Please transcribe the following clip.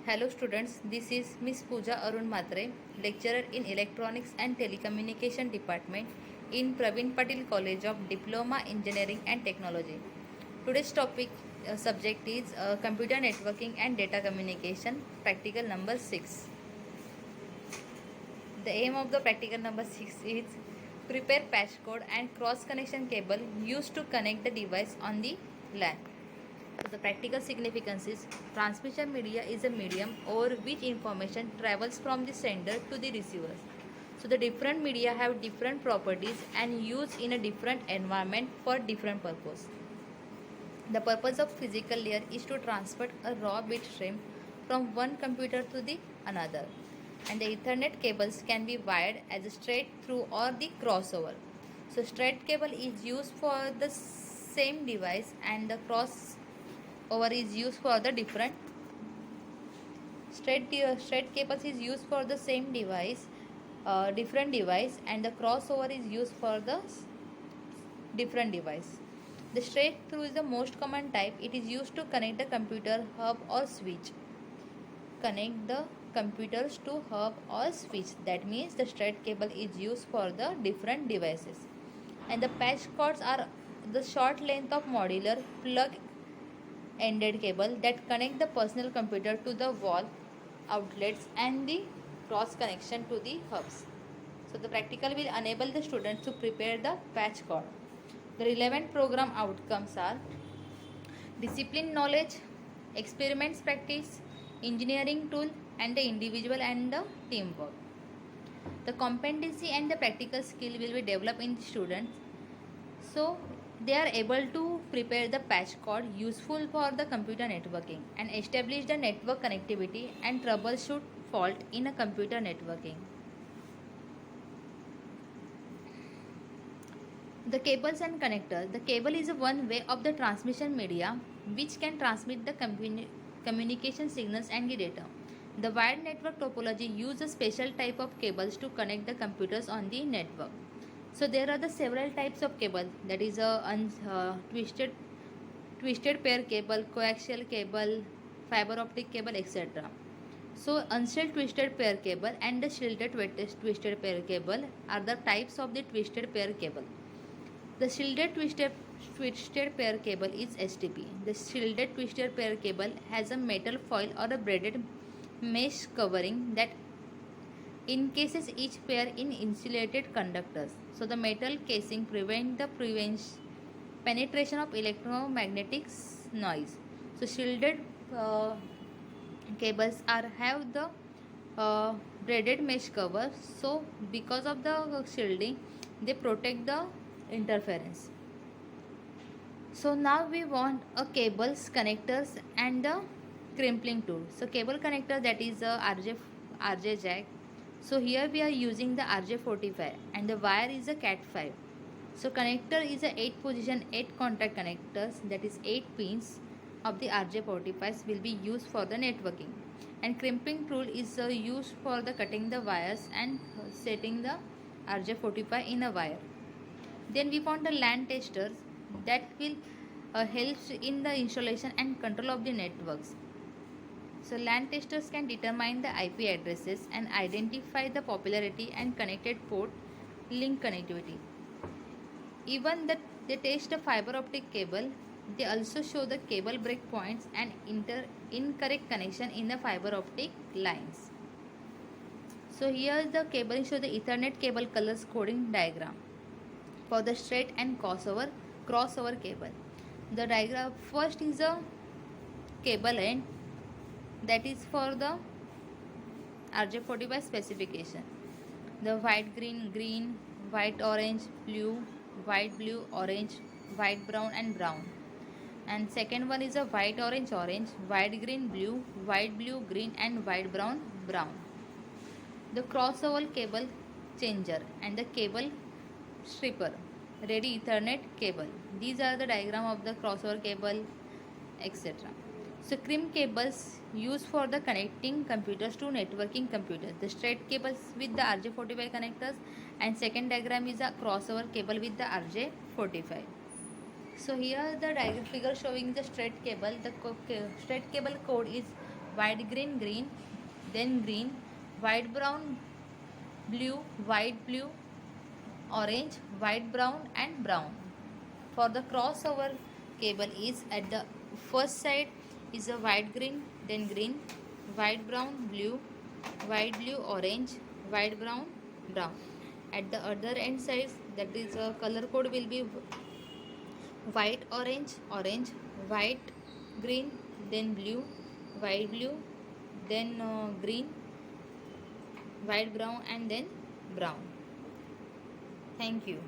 Hello students, this is Miss Pooja Arun Matre, lecturer in Electronics and Telecommunication Department in Praveen Patil College of Diploma Engineering and Technology. Today's topic subject is Computer Networking and Data Communication, practical number 6. The aim of the practical number 6 is prepare patch code and cross connection cable used to connect the device on the LAN. So the practical significance is transmission media is a medium over which information travels from the sender to the receivers. So the different media have different properties and used in a different environment for different purpose. The purpose of physical layer is to transfer a raw bit stream from one computer to the another. And the Ethernet cables can be wired as a straight through or the crossover. So straight cable is used for the same device and the crossover is used for the different. Straight cables is used for the same device, different device, and the crossover is used for the different device. The straight through is the most common type. It is used to connect the computer hub or switch. Connect the computers to hub or switch. That means the straight cable is used for the different devices. And the patch cords are the short length of modular plug ended cable that connect the personal computer to the wall outlets and the cross connection to the hubs. So the practical will enable the students to prepare the patch cord. The relevant program outcomes are discipline knowledge, experiments practice, engineering tool, and the individual and the teamwork. The competency and the practical skill will be developed in students. So they are able to prepare the patch cord useful for the computer networking and establish the network connectivity and troubleshoot fault in a computer networking. The cables and connectors. The cable is one way of the transmission media which can transmit the communication signals and the data. The wired network topology uses a special type of cables to connect the computers on the network. So there are the several types of cable, that is a twisted pair cable, coaxial cable, fiber optic cable, etc. So unshielded twisted pair cable and the shielded twisted pair cable are the types of the twisted pair cable. The shielded twisted pair cable is STP. The shielded twisted pair cable has a metal foil or a braided mesh covering that encases each pair in insulated conductors. So the metal casing prevents the penetration of electromagnetic noise. So shielded cables have the braided mesh cover. So because of the shielding, they protect the interference. So now we want a cables, connectors, and the crimping tool. So cable connector, that is a RJ jack. So here we are using the RJ45 and the wire is a Cat5. So connector is a 8 position 8 contact connectors, that is 8 pins of the RJ45s will be used for the networking. And crimping tool is used for the cutting the wires and setting the RJ45 in a wire. Then we found the LAN testers that will help in the installation and control of the networks. So LAN testers can determine the IP addresses and identify the popularity and connected port link connectivity. Even that they test the fiber optic cable, they also show the cable breakpoints and incorrect connection in the fiber optic lines. So here the cable shows the Ethernet cable colors coding diagram for the straight and crossover cable. The diagram first is a cable end, that is for the RJ45 specification. The white green, white orange, blue, white blue, orange, white brown, and brown. And second one is a white orange, white green, green, and white brown. The crossover cable changer and the cable stripper, ready Ethernet cable. These are the diagram of the crossover cable, etc. So crimp cables used for the connecting computers to networking computers. The straight cables with the RJ45 connectors, and second diagram is a crossover cable with the RJ45. So here the diagram figure showing the straight cable. The straight cable code is white green green, then green, white brown blue, white blue, orange, white brown and brown. For the crossover cable is at the first side is a white green, then green, white brown blue, white blue orange, white brown brown. At the other end sides, that is color code will be white orange orange, white green, then blue, white blue, then green, white brown and then brown. Thank you.